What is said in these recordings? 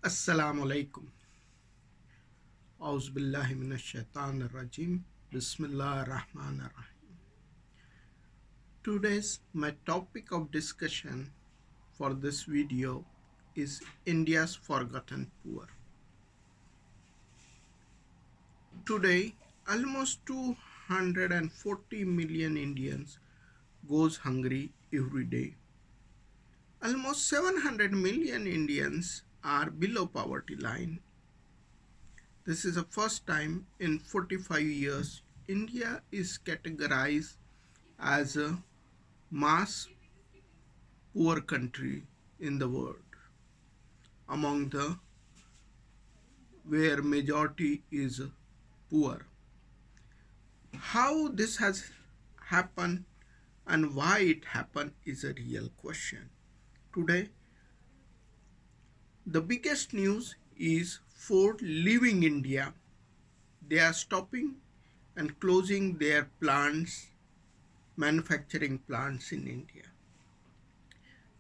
Assalamu alaikum. Auzubillahi minash shaitanir rajim. Bismillahir rahmanir rahim. Today's my topic of discussion for this video is India's forgotten poor. Today, almost 240 million Indians goes hungry every day. Almost 700 million Indians are below poverty line. This is the first time in 45 years India is categorized as a mass poor country in the world among the where majority is poor. How this has happened and why it happened is a real question. Today the biggest news is Ford leaving India. They are stopping and closing their plants, manufacturing plants in India.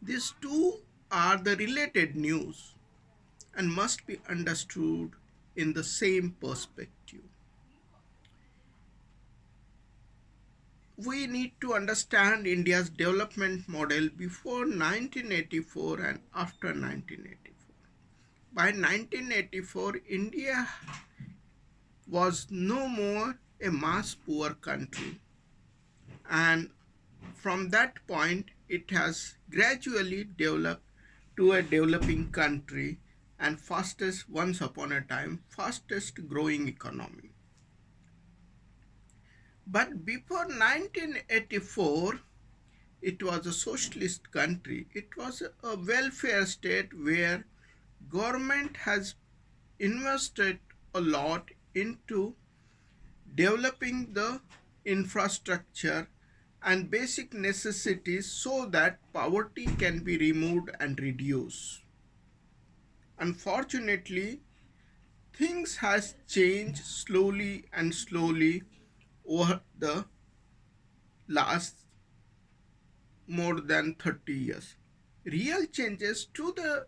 These two are the related news and must be understood in the same perspective. We need to understand India's development model before 1984 and after 1984. By 1984, India was no more a mass poor country, and from that point it has gradually developed to a developing country and fastest once upon a time fastest growing economy. But before 1984 it was a socialist country. It was a welfare state where government has invested a lot into developing the infrastructure and basic necessities so that poverty can be removed and reduced. Unfortunately, things has changed slowly and slowly over the last more than 30 years. Real changes to the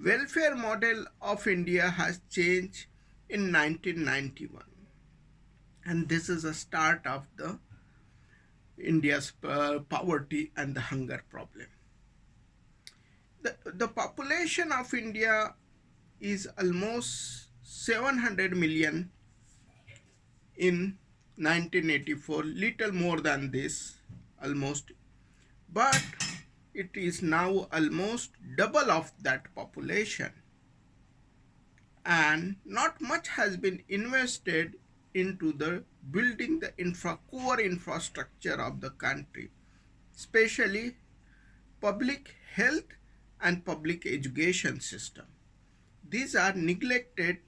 welfare model of India has changed in 1991, and this is a start of the India's poverty and the hunger problem. The population of India is almost 700 million in 1984, little more than this almost, but it is now almost double of that population, and not much has been invested into the building the core infrastructure of the country, especially public health and public education system. These are neglected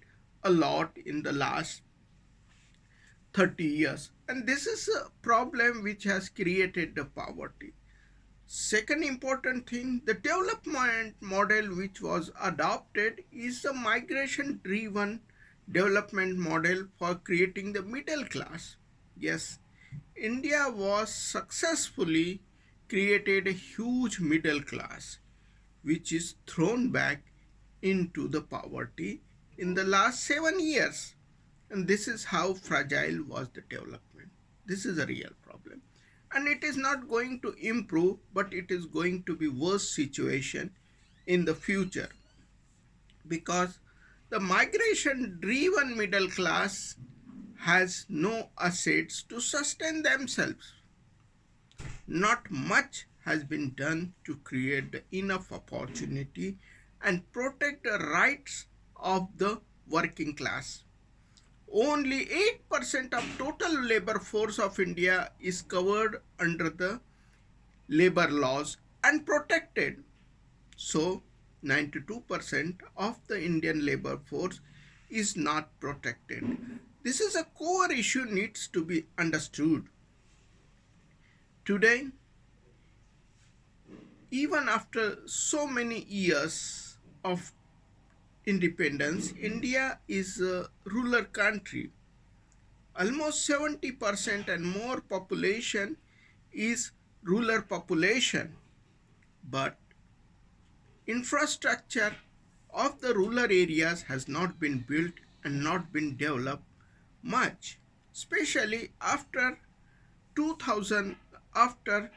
a lot in the last 30 years, and this is a problem which has created the poverty. Second important thing, the development model which was adopted is the migration driven development model for creating the middle class. Yes, India was successfully created a huge middle class which is thrown back into the poverty in the last 7 years. And this is how fragile was the development. This is a real problem. And it is not going to improve, but it is going to be worse situation in the future, because the migration driven middle class has no assets to sustain themselves. Not much has been done to create enough opportunity and protect the rights of the working class. Only 8% of total labor force of India is covered under the labor laws and protected. So 92% of the Indian labor force is not protected. This is a core issue needs to be understood. Today, even after so many years of independence, India is a rural country. Almost 70% and more population is rural population, but infrastructure of the rural areas has not been built and not been developed much, especially after 2000, after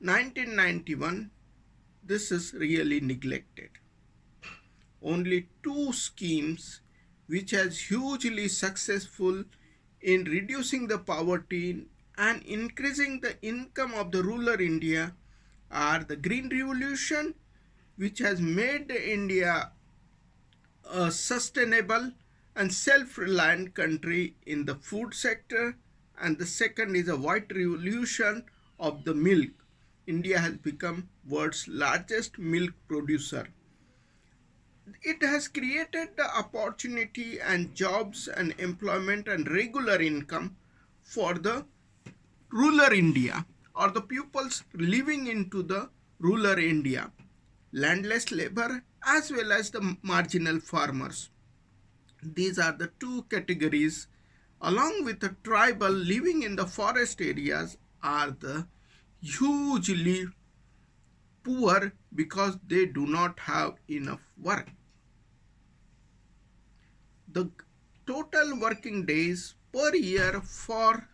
1991. This is really neglected. Only two schemes which has hugely successful in reducing the poverty and increasing the income of the rural India are the Green Revolution, which has made India a sustainable and self-reliant country in the food sector, and the second is a white revolution of the milk. India has become world's largest milk producer. It has created the opportunity and jobs and employment and regular income for the rural India or the pupils living into the rural India, landless labor as well as the marginal farmers. These are the two categories, along with the tribal living in the forest areas, are the hugely poor because they do not have enough work. The total working days per year for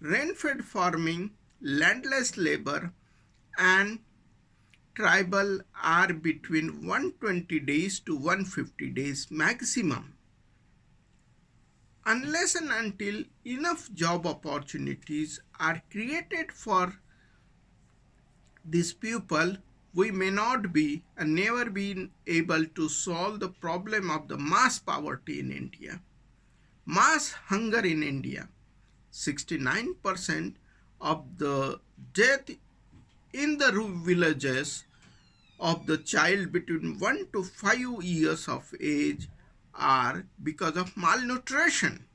rain-fed farming, landless labor, and tribal are between 120 days to 150 days maximum. Unless and until enough job opportunities are created for these people, we may not be and never be able to solve the problem of the mass poverty in India, mass hunger in India. 69% of the death in the villages of the child between 1 to 5 years of age are because of malnutrition.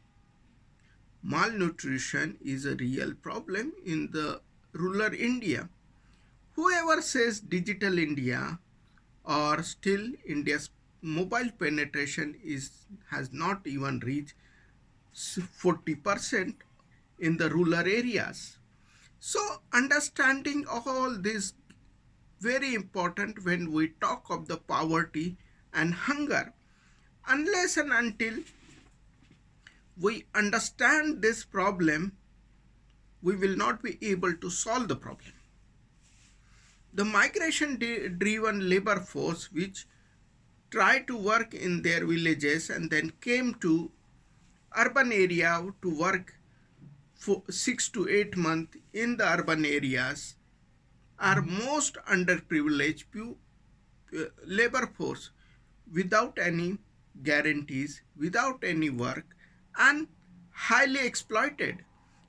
Malnutrition is a real problem in the rural India. Whoever says digital India or still India's mobile penetration has not even reached 40% in the rural areas. So understanding all this very important when we talk of the poverty and hunger. Unless and until we understand this problem, we will not be able to solve the problem. The migration driven labor force which tried to work in their villages and then came to urban area to work for 6 to 8 months in the urban areas are most underprivileged labor force without any guarantees, without any work, and highly exploited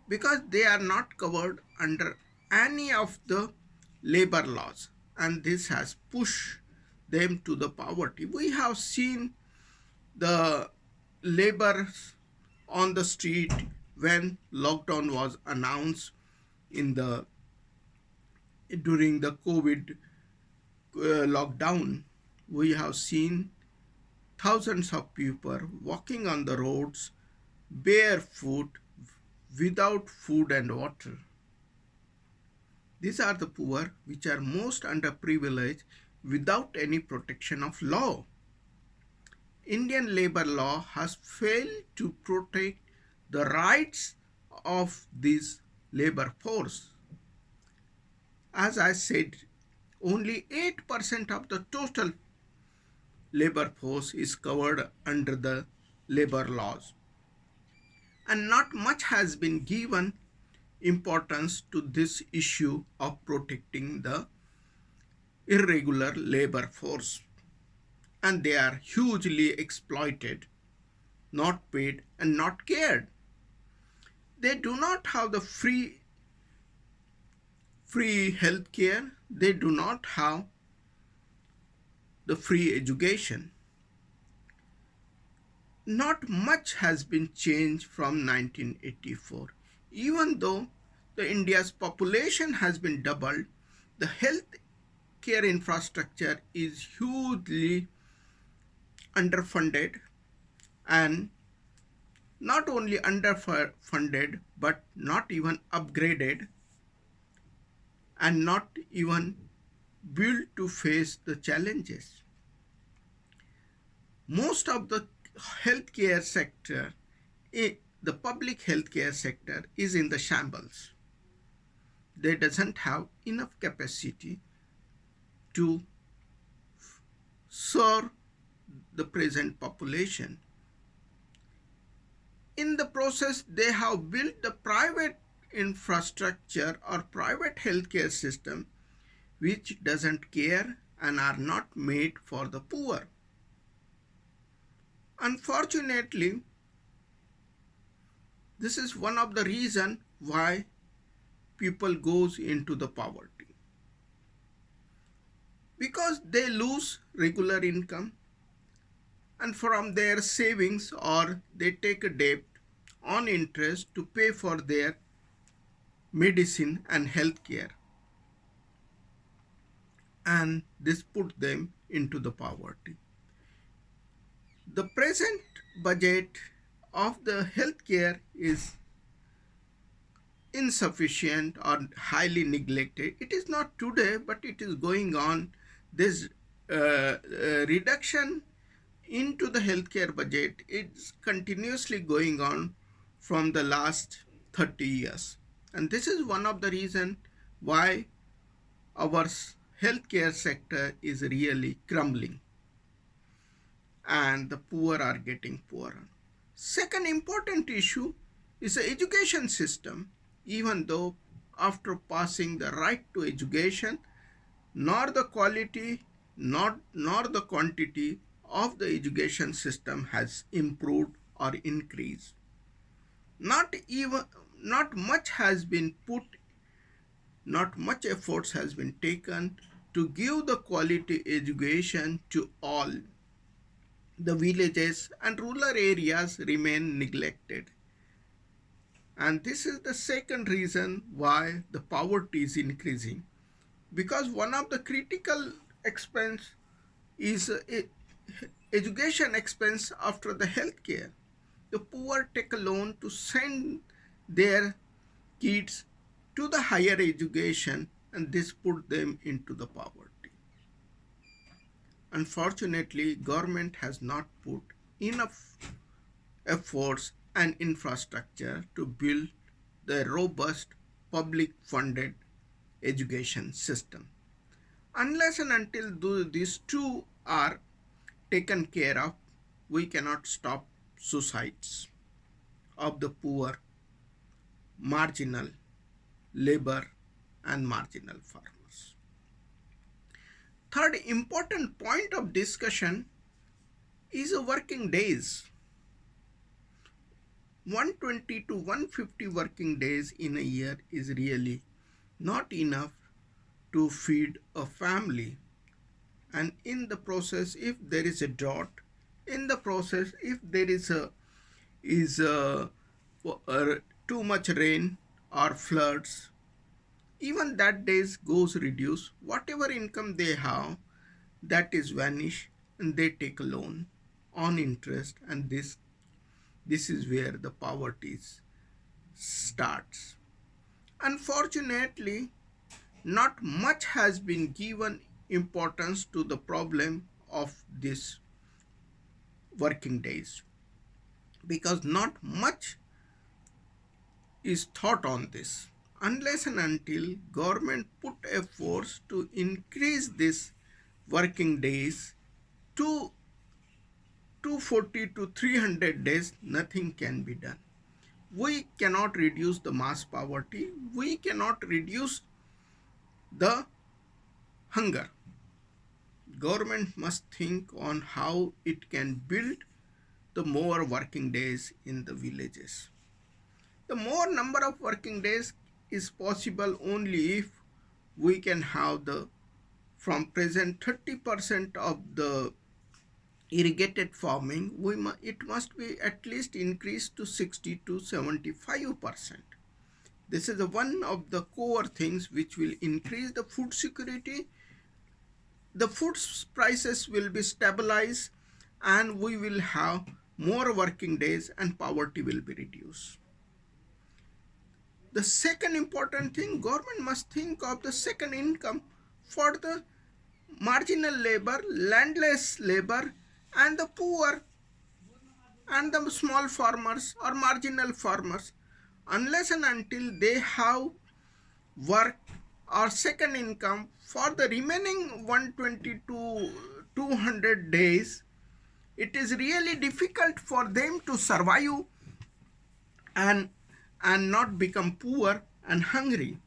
because they are not covered under any of the labor laws, and this has pushed them to the poverty. We have seen the laborers on the street when lockdown was announced in the during the COVID lockdown. We have seen thousands of people walking on the roads barefoot without food and water. These are the poor which are most underprivileged without any protection of law. Indian labor law has failed to protect the rights of this labor force. As I said, only 8% of the total labor force is covered under the labor laws, and not much has been given importance to this issue of protecting the irregular labor force, and they are hugely exploited, not paid and not cared. They do not have the free health care, they do not have the free education. Not much has been changed from 1984. Even though the India's population has been doubled, the health care infrastructure is hugely underfunded, and not only underfunded but not even upgraded and not even built to face the challenges. most of the healthcare sector, the public healthcare sector is in the shambles. They doesn't have enough capacity to serve the present population. In the process, they have built the private infrastructure or private healthcare system which doesn't care and are not made for the poor. Unfortunately, this is one of the reasons why people goes into the poverty, because they lose regular income and from their savings, or they take a debt on interest to pay for their medicine and health care, and this put them into the poverty. The present budget of the healthcare is insufficient or highly neglected. It is not today, but it is going on. This reduction into the healthcare budget is continuously going on from the last 30 years. And this is one of the reasons why our healthcare sector is really crumbling and the poor are getting poorer. Second important issue is the education system. Even though after passing the right to education, nor the quality nor the quantity of the education system has improved or increased. Not much has been put, not much efforts has been taken to give the quality education to all. The villages and rural areas remain neglected. And this is the second reason why the poverty is increasing. Because one of the critical expense is education expense after the healthcare. The poor take a loan to send their kids to the higher education, and this put them into the poverty. Unfortunately, government has not put enough efforts and infrastructure to build the robust public funded education system. Unless and until these two are taken care of, we cannot stop suicides of the poor, marginal labor, and marginal farmers. Third important point of discussion is working days. 120 to 150 working days in a year is really not enough to feed a family. And in the process, if there is a drought, in the process, if there is too much rain or floods, even that days goes reduced. Whatever income they have, that is vanish, and they take a loan on interest, and this is where the poverty starts. Unfortunately, not much has been given importance to the problem of these working days, because not much is thought on this. Unless and until government put efforts to increase this working days to 240 to 300 days, nothing can be done. We cannot reduce the mass poverty. We cannot reduce the hunger. Government must think on how it can build the more working days in the villages. The more number of working days is possible only if we can have the from present 30% of the irrigated farming, it must be at least increased to 60 to 75%. This is one of the core things which will increase the food security. The food prices will be stabilized, and we will have more working days and poverty will be reduced. The second important thing, government must think of the second income for the marginal labor, landless labor, and the poor and the small farmers or marginal farmers, unless and until they have work or second income for the remaining 120 to 200 days, it is really difficult for them to survive and not become poor and hungry.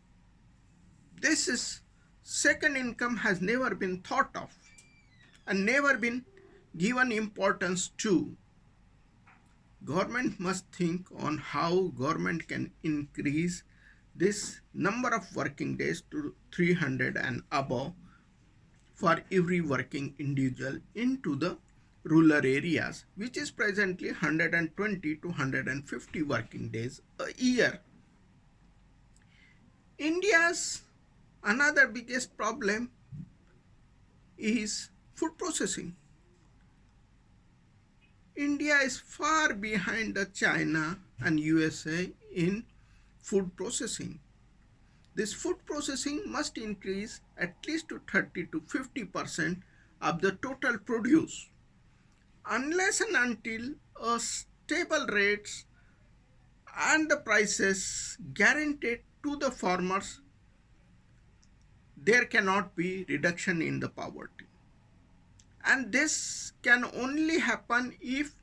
This is second income has never been thought of and never been given importance to. Government must think on how government can increase this number of working days to 300 and above for every working individual into the rural areas, which is presently 120 to 150 working days a year. India's another biggest problem is food processing. India is far behind the China and USA in food processing. This food processing must increase at least to 30 to 50% of the total produce. Unless and until a stable rates and the prices guaranteed to the farmers, there cannot be reduction in the poverty. And this can only happen if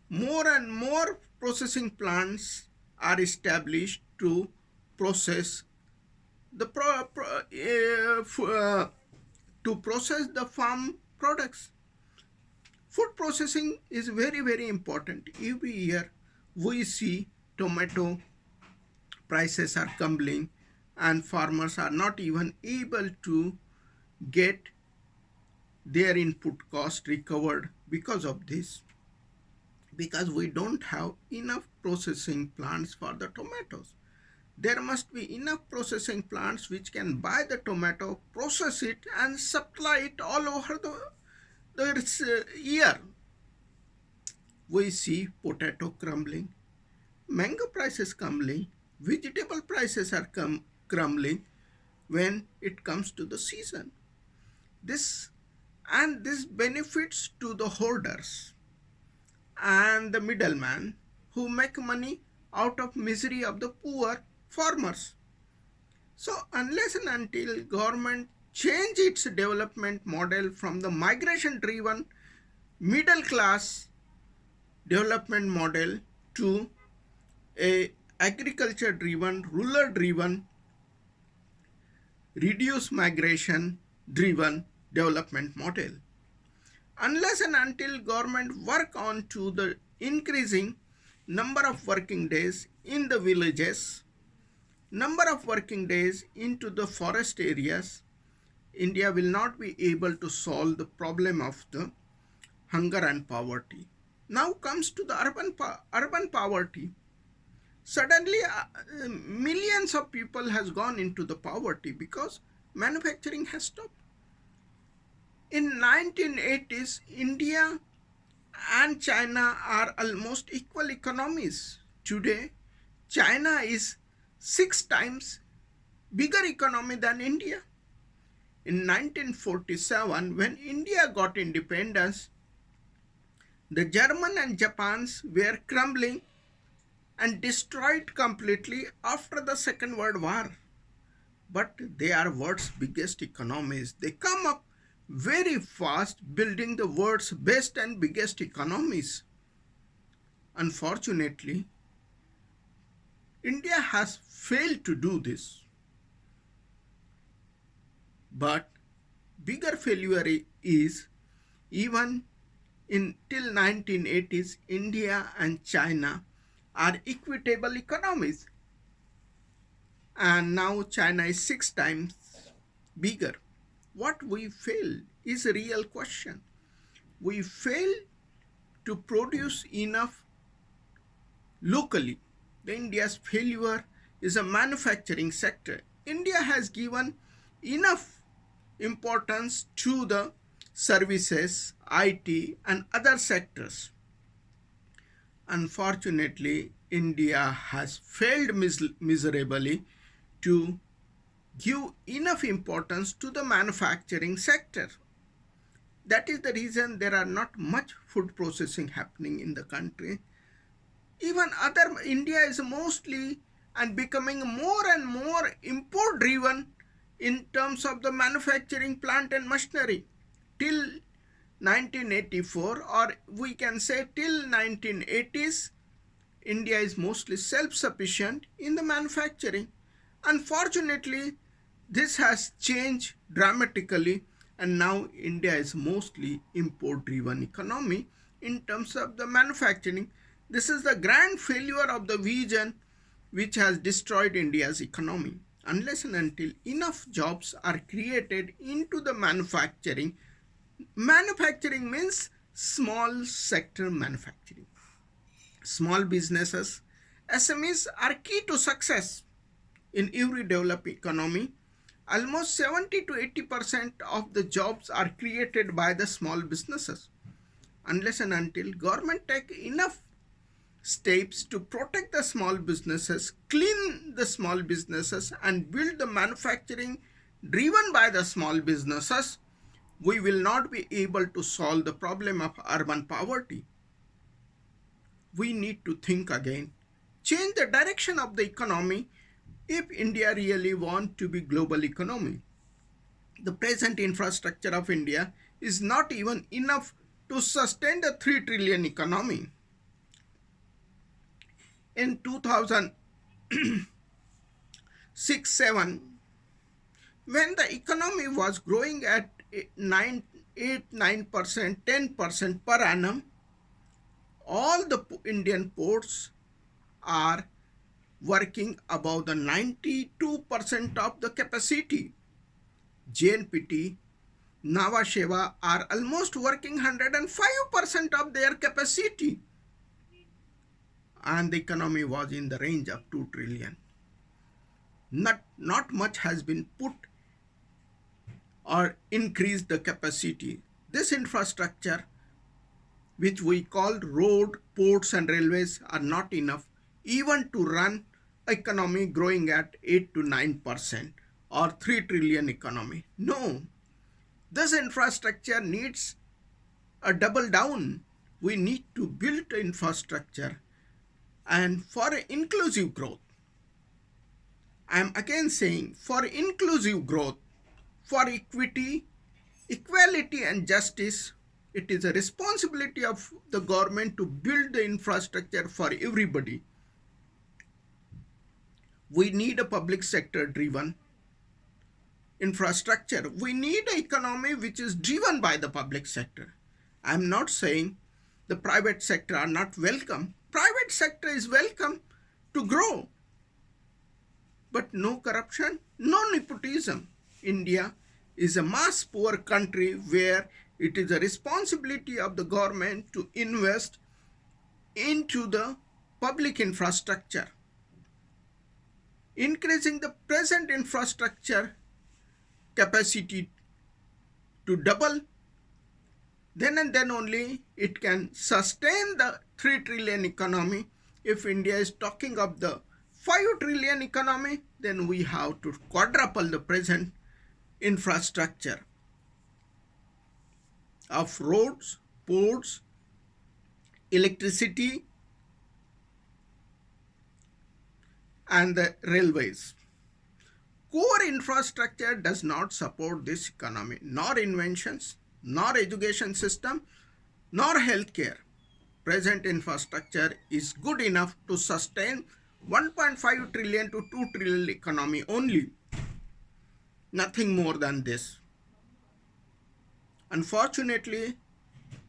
more and more processing plants are established to process the to process the farm products. Food processing is very important. Every year we see tomato prices are tumbling and farmers are not even able to get their input cost recovered because of this, because we don't have enough processing plants for the tomatoes. There must be enough processing plants which can buy the tomato, process it and supply it all over the year. We see potato crumbling, mango prices crumbling, vegetable prices are crumbling when it comes to the season. This this benefits to the hoarders and the middleman who make money out of misery of the poor farmers. So unless and until government change its development model from the migration driven middle class development model to a agriculture driven, rural driven, reduced migration driven development model, unless and until government work on to the increasing number of working days in the villages, number of working days into the forest areas, India will not be able to solve the problem of the hunger and poverty. Now comes to the urban poverty. Suddenly millions of people has gone into the poverty because manufacturing has stopped. In 1980s, India and China are almost equal economies. Today, China is 6 times bigger economy than India. In 1947, when India got independence, the German and Japans were crumbling and destroyed completely after the Second World War. But they are world's biggest economies. They come up very fast, building the world's best and biggest economies. Unfortunately, India has failed to do this. But bigger failure is even in till 1980s, India and China are equitable economies. And now China is 6 times bigger. What we fail is a real question. We fail to produce enough locally. The India's failure is a manufacturing sector. India has given enough importance to the services, IT, and other sectors. Unfortunately, India has failed miserably to give enough importance to the manufacturing sector. That is the reason there are not much food processing happening in the country. Even other India is mostly and becoming more and more import driven in terms of the manufacturing plant and machinery. Till 1984, or we can say till 1980s, India is mostly self-sufficient in the manufacturing. Unfortunately, this has changed dramatically, and now India is mostly import-driven economy in terms of the manufacturing. This is the grand failure of the vision which has destroyed India's economy. Unless and until enough jobs are created into the manufacturing, manufacturing means small sector manufacturing. Small businesses, SMEs are key to success in every developed economy. Almost 70 to 80% of the jobs are created by the small businesses. Unless and until government take enough steps to protect the small businesses, clean the small businesses and build the manufacturing driven by the small businesses, we will not be able to solve the problem of urban poverty. We need to think again, change the direction of the economy if India really wants to be global economy. The present infrastructure of India is not even enough to sustain the 3 trillion economy. In 2006-7, when the economy was growing at 9%, 10% per annum, all the Indian ports are working above the 92% of the capacity. JNPT, Nava Sheva are almost working 105% of their capacity. And the economy was in the range of 2 trillion. Not much has been put or increased the capacity. This infrastructure, which we call road, ports and railways, are not enough even to run economy growing at 8 to 9% or 3 trillion economy. No, this infrastructure needs a double down. We need to build infrastructure and for inclusive growth. I am again saying for inclusive growth, for equity, equality and justice, it is a responsibility of the government to build the infrastructure for everybody. We need a public sector driven infrastructure. We need an economy which is driven by the public sector. I am not saying the private sector are not welcome. Private sector is welcome to grow. But no corruption, no nepotism. India is a mass poor country where it is a responsibility of the government to invest into the public infrastructure. Increasing the present infrastructure capacity to double, then and then only it can sustain the 3 trillion economy. If India is talking of the 5 trillion economy, then we have to quadruple the present infrastructure of roads, ports, electricity, and the railways. Core infrastructure does not support this economy, nor inventions, nor education system, nor healthcare. Present infrastructure is good enough to sustain 1.5 trillion to 2 trillion economy only. Nothing more than this. Unfortunately,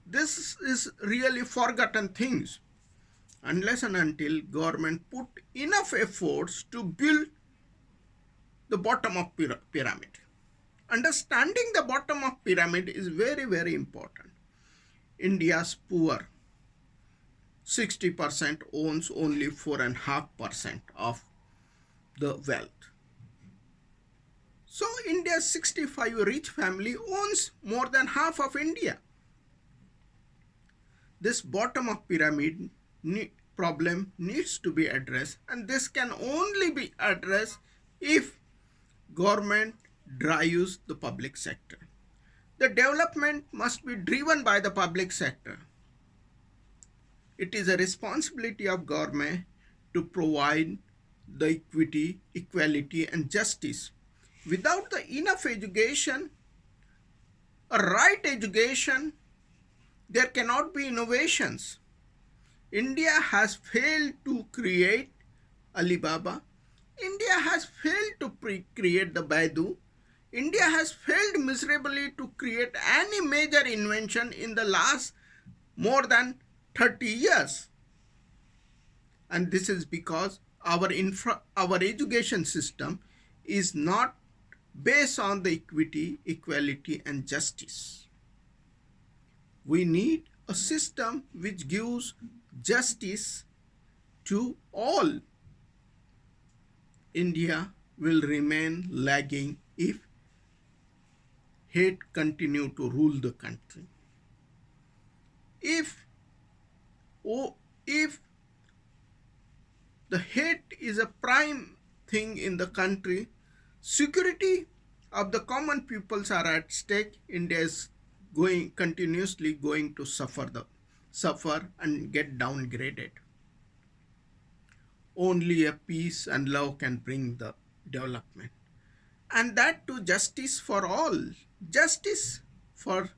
this is really forgotten things. Unless and until government put enough efforts to build the bottom of pyramid. Understanding the bottom of pyramid is very, very important. India's poor, 60% owns only 4.5% of the wealth. So India's 65 rich family owns more than half of India. This bottom of pyramid problem needs to be addressed, and this can only be addressed if government drives the public sector. The development must be driven by the public sector. It is a responsibility of government to provide the equity, equality, and justice. Without the enough education, a right education, there cannot be innovations. India has failed to create Alibaba. India has failed to create the Baidu. India has failed miserably to create any major invention in the last more than 30 years. And this is because our education system is not based on the equity, equality, and justice. We need a system which gives justice to all. India will remain lagging if hate continue to rule the country. If oh, if the hate is a prime thing in the country, security of the common peoples are at stake. India is continuously going to suffer and get downgraded. Only a peace and love can bring the development. And that to justice for all. Justice for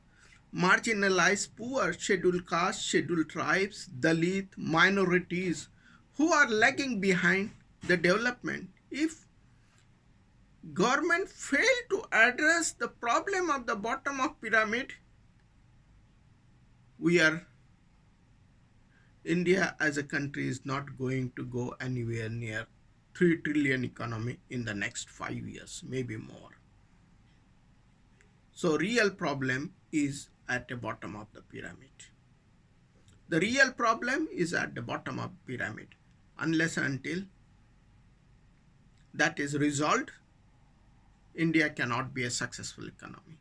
marginalized poor, scheduled castes, scheduled tribes, Dalit, minorities who are lagging behind the development. If government fail to address the problem of the bottom of pyramid, we are India as a country is not going to go anywhere near 3 trillion economy in the next 5 years, maybe more. So real problem is at the bottom of the pyramid. The real problem is at the bottom of the pyramid. Unless and until that is resolved, India cannot be a successful economy.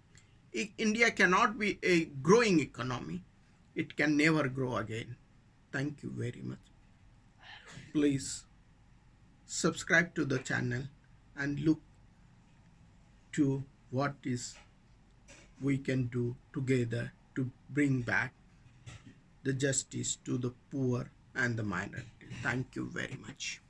India cannot be a growing economy. It can never grow again. Thank you very much. Please subscribe to the channel and look to what is we can do together to bring back the justice to the poor and the minority. Thank you very much.